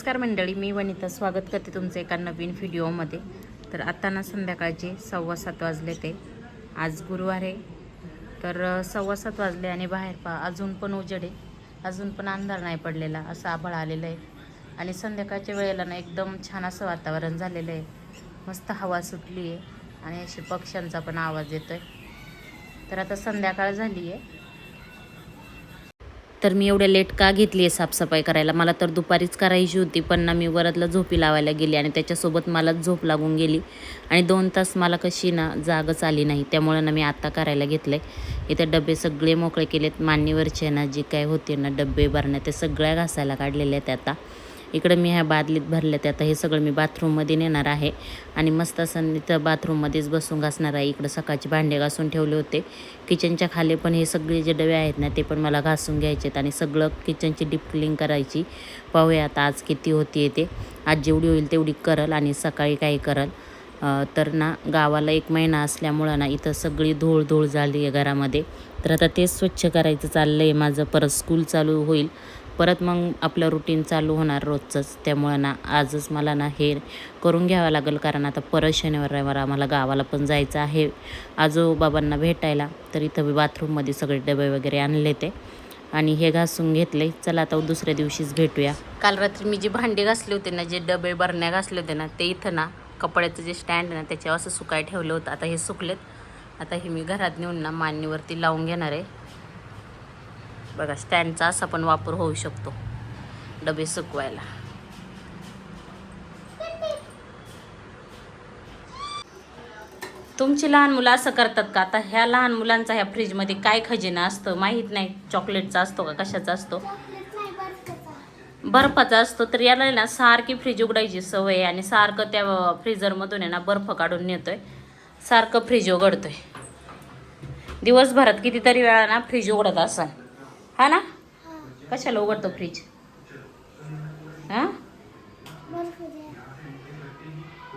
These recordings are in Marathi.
नमस्कार मंडळी, मी वनिता स्वागत करते तुमचं एका नवीन व्हिडिओमध्ये. तर आता ना संध्याकाळचे 7:15 वाजले. ते आज गुरुवार आहे. तर 7:15 वाजले आणि बाहेर पहा अजून पण उजेड आहे, अजून पण अंधार नाही पडलेला, असं आभाळ आलेलं आहे. आणि संध्याकाळच्या वेळेला ना एकदम छान असं वातावरण झालेलं आहे. मस्त हवा सुटली आहे आणि असे पक्ष्यांचा पण आवाज येतो आहे. तर आता संध्याकाळ झाली आहे. तर मी एवढ्या लेट का घेतली आहे साफसफाई करायला? मला तर दुपारीच करायची होती, पण ना मी वरदला झोपी लावायला गेली आणि त्याच्यासोबत मलाच झोप लागून गेली आणि 2 तास मला कशी ना जागच आली नाही. त्यामुळे ना मी आता करायला घेतलं आहे. इथे डबे सगळे मोकळे केलेत. मांडणीवरचे ना जे काय होते ना डबे भरण्या ते सगळ्या घासायला काढलेले आहेत. आता इकडं मी ह्या बादलीत भरल्यात. आता हे सगळं मी बाथरूममध्ये नेणार आहे आणि मस्त असं इथं बाथरूममध्येच बसून घासणार आहे. इकडं सकाळचे भांडे घासून ठेवले होते. किचनच्या खाली पण हे सगळे जे डबे आहेत ना ते पण मला घासून घ्यायचे आहेत आणि सगळं किचनची डीप क्लीन करायची. पाहूया आता आज किती होती ते. आज जेवढी होईल तेवढी करल आणि सकाळी काही करल. तर ना गावाला 1 महिना असल्यामुळं ना इथं सगळी धूळ झाली आहे घरामध्ये. तर आता तेच स्वच्छ करायचं चाललं आहे माझं. परत स्कूल चालू होईल, परत मग आपलं रुटीन चालू होणार रोजचंच. त्यामुळं ना आजच मला ना हे करून घ्यावं लागेल, कारण आता परत शनिवार रविवार आम्हाला गावाला पण जायचं आहे आजोबाबांना भेटायला. तर इथं बाथरूममध्ये सगळे डबे वगैरे आणले ते आणि हे घासून घेतले. चला आता दुसऱ्या दिवशीच भेटूया. काल रात्री मी जे भांडी घासले होते ना, जे डबे बरण्या घासले होते ना, ते इथं ना कपड्याचं जे स्टँड आहे ना त्याच्यावर असं सुकाय ठेवलं होतं. आता हे सुकलेत. आता हे मी घरात नेऊन ना मांडणीवरती लावून घेणार आहे. बघा, स्टँडचा असा पण वापर होऊ शकतो डबे सुकवायला. तुमची लहान मुलं असं करतात का? आता ह्या लहान मुलांचा ह्या फ्रीजमध्ये काय खजिना असतं माहीत नाही. चॉकलेटचा असतो का कशाचा असतो? बर्फाचा असतो. तर याला ना सारखी फ्रीज उघडायची सवय आहे आणि सारखं त्या फ्रीजरमधून आहे ना बर्फ काढून नेतोय, सारखं फ्रीज उघडतोय. दिवसभरात कितीतरी वेळा ना फ्रीज उघडत असाल, हा ना? कशाला उघडतो फ्रीज? हां,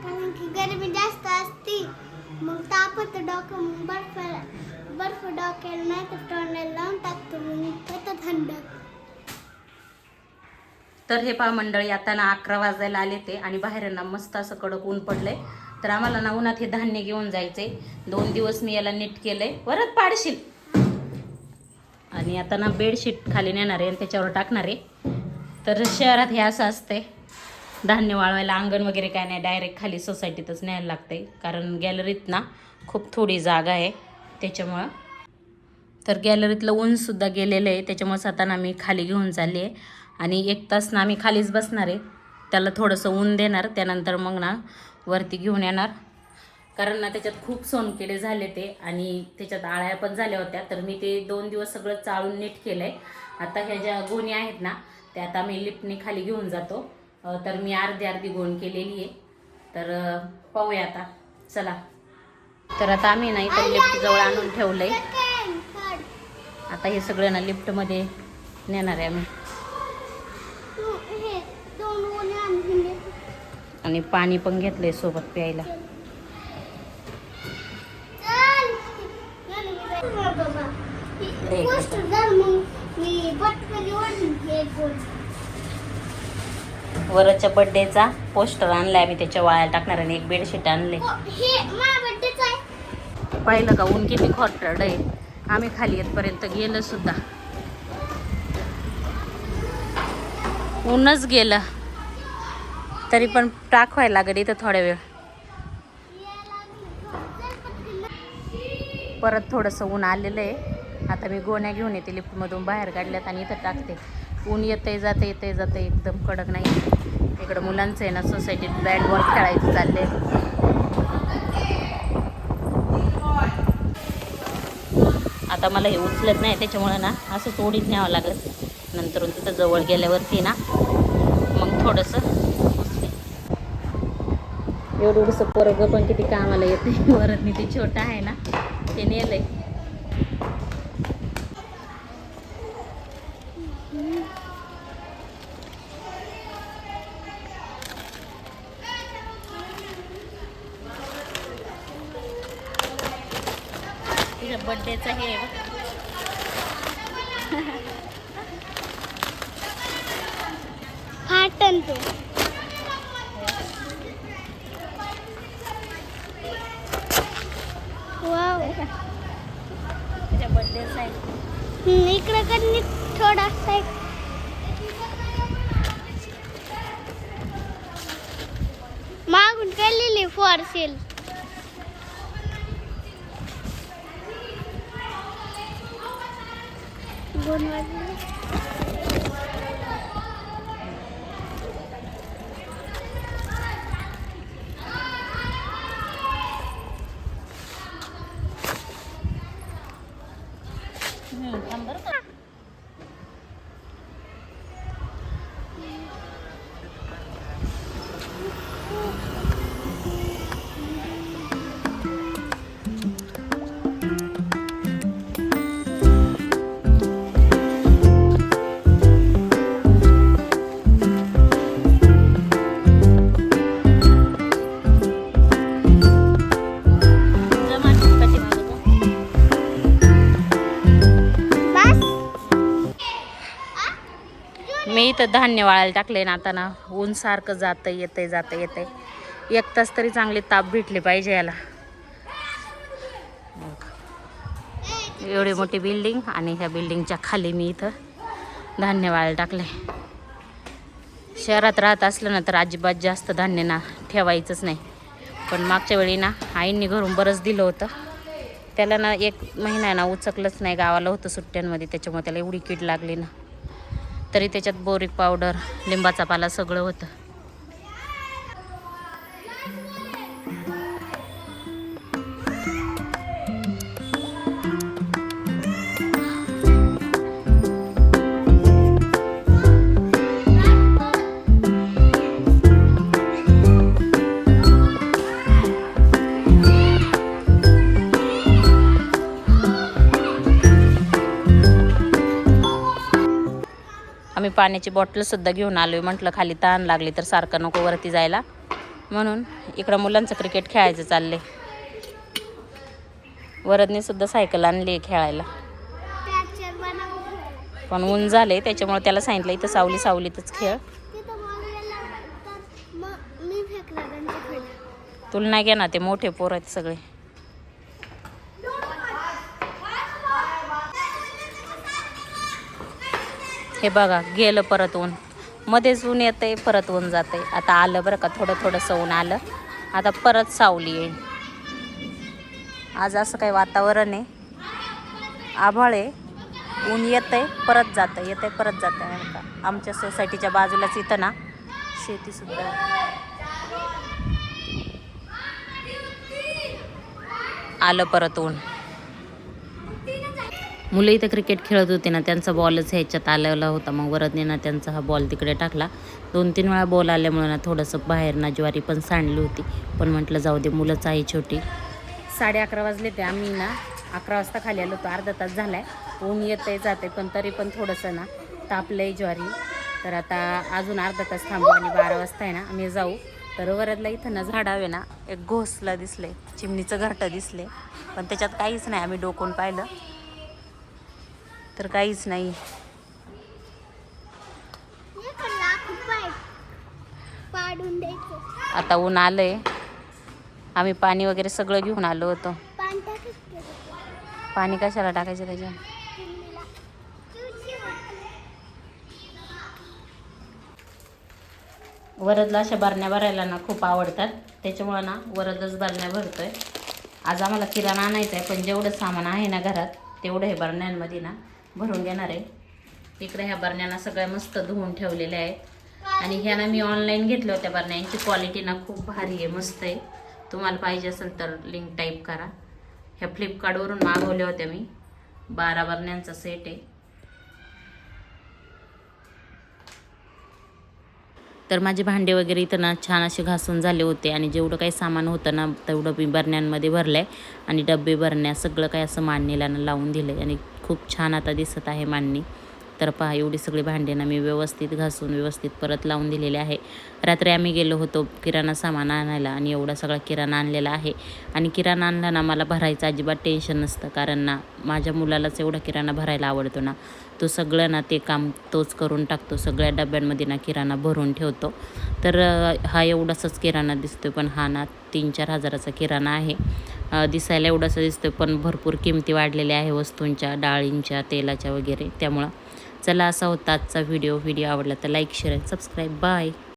कारण की गरमी जास्त असती, मग तापत डोकं, मग बर्फ डोक्याला नाही तर तोंडाला लावून टाकतो, मग होतं थंड. तर हे पहा मंडळी, आता ना 11 वाजायला आले ते आणि बाहेर ना मस्त असं कडक ऊन पडलंय. तर आम्हाला ना उन्हात हे धान्य घेऊन जायचंय. 2 दिवस मी याला नीट केलंय, परत पाडशील. आणि आता ना बेडशीट खाली नेणार आहे आणि त्याच्यावर टाकणार आहे. तर शहरात हे असं असतंय, धान्य वाळवायला अंगण वगैरे काय नाही, डायरेक्ट खाली सोसायटीतच न्यायला लागतंय, कारण गॅलरीत ना खूप थोडी जागा आहे त्याच्यामुळं. तर गॅलरीतलं ऊनसुद्धा गेलेलं आहे, त्याच्यामुळंच आता ना मी खाली घेऊन चालली आहे आणि 1 तास ना आम्ही खालीच बसणार आहे. त्याला थोडंसं ऊन देणार, त्यानंतर मग ना वरती घेऊन येणार, कारण ना त्याच्यात खूप सोनकिडे झाले ते आणि त्याच्यात आळ्या पण झाल्या होत्या. तर मी ते 2 दिवस सगळं चाळून नीट केलं आहे. आता ह्या ज्या गोणी आहेत ना त्या आता मी लिफ्टने खाली घेऊन जातो. तर मी अर्धी गोण केलेली आहे. तर पाहूया आता, चला. तर आता आम्ही ना इथं लिफ्टजवळ आणून ठेवलं आहे. आता हे सगळं ना लिफ्टमध्ये नेणार आहे आम्ही. आणि पाणी पण घेतलंय सोबत प्यायला. वरच्या बर्थडेचा पोस्टर आणलाय आम्ही, त्याच्या वाळायला टाकणार आणि 1 बेडशीट आणले. पाहिलं का ऊन किती खोटरड आहे. आम्ही खाली येतपर्यंत गेलं सुद्धा, ऊनच गेलं. तरी पण टाकवायला लागेल इथं थोड्या वेळ. परत थोडंसं ऊन आलेलं आहे. आता मी गोण्या घेऊन येते, लिफ्टमधून बाहेर काढल्यात आणि इथं टाकते. ऊन येतंय जाते एकदम कडक नाही. इकडं मुलांचं आहे ना सोसायटीत बॅट बॉल खेळायचं चाललंय. आता मला हे उचलत नाही, त्याच्यामुळं ना असंच ओढीत न्यावं लागेल. नंतर तिथं जवळ गेल्यावरती ना मग थोडंसं एवढंसं पोरगं पण किती कामाला येते. वरतनी ते छोटं आहे ना ते नेलंय. तिच्या बड्डेचं हे फाट भेटन तो. वाव. तुझ्या बर्थडेचा आहे. इकडे कधी थोडासा एक. मागून केलेली फॉर सेल. दोन वाजले. थांब बरं का. मी इथं धान्य वाळायला टाकले ना. आता ना ऊन सारखं जातं येतंय. 1 तास तरी चांगली ताप भेटली पाहिजे याला. एवढी मोठी बिल्डिंग आणि ह्या बिल्डिंगच्या खाली मी इथं धान्य वाळायला टाकले. शहरात राहत असलं ना तर अजिबात जास्त धान्य ना ठेवायचंच नाही. पण मागच्या वेळी ना आईंनी घरून बरंच दिलं होतं. त्याला ना 1 महिना ना उचकलंच नाही. गावाला होतं सुट्ट्यांमध्ये, त्याच्यामुळे त्याला एवढी कीड लागली ना. तरी त्याच्यात बोरिक पावडर, लिंबाचा पाला सगळं होतं. आम्ही पाण्याची बॉटलसुद्धा घेऊन आलो आहे. म्हटलं खाली तहान लागली तर सारखं नको वरती जायला, म्हणून इकडं मुलांचं क्रिकेट खेळायचं चाललंय. वरदने सुद्धा सायकल आणली आहे खेळायला, पण ऊन झाले त्याच्यामुळे त्याला सांगितलं इथं सावलीतच खेळ. तुला नाही घे ना, ते मोठे पोर आहेत सगळे. हे बघा गेलं परत ऊन. मध्येच ऊन येतंय परत ऊन जातंय. आता आलं बरं का, थोडंसं ऊन आलं. आता परत सावली येईल. आज असं काही वातावरण आहे, आभाळ आहे, ऊन येतंय परत जातंय नाही का. आमच्या सोसायटीच्या बाजूलाच इथं ना शेतीसुद्धा आलं परत ऊन. मुलं इथं क्रिकेट खेळत होते ना, त्यांचा बॉलच ह्याच्यात आलेला होता. मग वरदने ना त्यांचा हा बॉल तिकडे टाकला. 2-3 वेळा बॉल आल्यामुळे ना थोडंसं बाहेर ना ज्वारी पण सांडली होती. पण म्हटलं जाऊ दे, मुलंच आहे छोटी. 11:30 वाजले ते. आम्ही ना 11 वाजता खाली आलो होतो. अर्धा तास झाला आहे. ऊन येतंय जाते, पण तरी पण थोडंसं ना तापलंय ज्वारी. तर आता अजून अर्धा तास थांबू आणि 12 वाजता आहे ना आम्ही जाऊ. तर वरदला इथं ना झाडावे ना एक घोसला दिसले, चिमणीचं घरटं दिसले, पण त्याच्यात काहीच नाही. आम्ही डोकून पाहिलं तर काहीच नाही. आता ऊन आलंय. आम्ही पाणी वगैरे सगळं घेऊन आलो होतो. पाणी कशाला टाकायचं त्याच्या. वरदला अशा बरण्या भरायला ना खूप आवडतात, त्याच्यामुळं ना वरदच बरण्या भरतोय. आज आम्हाला किराणा आणायचा आहे, पण जेवढं सामान आहे ना घरात तेवढं हे बरण्यांमध्ये ना भरून घेणार आहे. इकडे ह्या बरण्यांना सगळ्या मस्त धुवून ठेवलेल्या आहेत. आणि ह्या ना मी ऑनलाईन घेतल्या होत्या बरण्यांची. क्वालिटी ना खूप भारी आहे, मस्त आहे. तुम्हाला पाहिजे असेल तर लिंक टाईप करा. ह्या फ्लिपकार्टवरून मागवल्या होत्या मी. 12 बरण्यांचा सेट आहे. तर माझे भांडे वगैरे इथं ना छान असे घासून झाले होते. आणि जेवढं काही सामान होतं ना तेवढं मी बरण्यांमध्ये भरलं आहे. आणि डबे बरण्या सगळं काही असं मांडणीला ना लावून दिलं आहे. आणि खूप छान आता दिसत आहे मांडणी. तर पहा एवढी सगळी भांडी ना मी व्यवस्थित घासून व्यवस्थित परत लावून दिलेले आहे. रात्री आम्ही गेलो होतो किराणा सामान आणायला आणि एवढा सगळा किराणा आणलेला आहे. आणि किराणा आणला ना मला भरायचं अजिबात टेन्शन नसतं, कारण ना माझ्या मुलालाच एवढा किराणा भरायला आवडतो ना, तो सगळं ना ते काम तोच करून टाकतो. सगळ्या डब्यांमध्ये ना किराणा भरून ठेवतो. तर हा एवढासाच किराणा दिसतोय, पण हा ना 3-4 हजाराचा किराणा आहे. दिसायला एवढासा दिसतोय, पण भरपूर किमती वाढलेल्या आहे वस्तूंच्या, डाळींच्या, तेलाच्या वगैरे. त्यामुळं चला असा होता आजचा व्हिडिओ आवडला तर लाईक शेअर आणि सबस्क्राईब. बाय.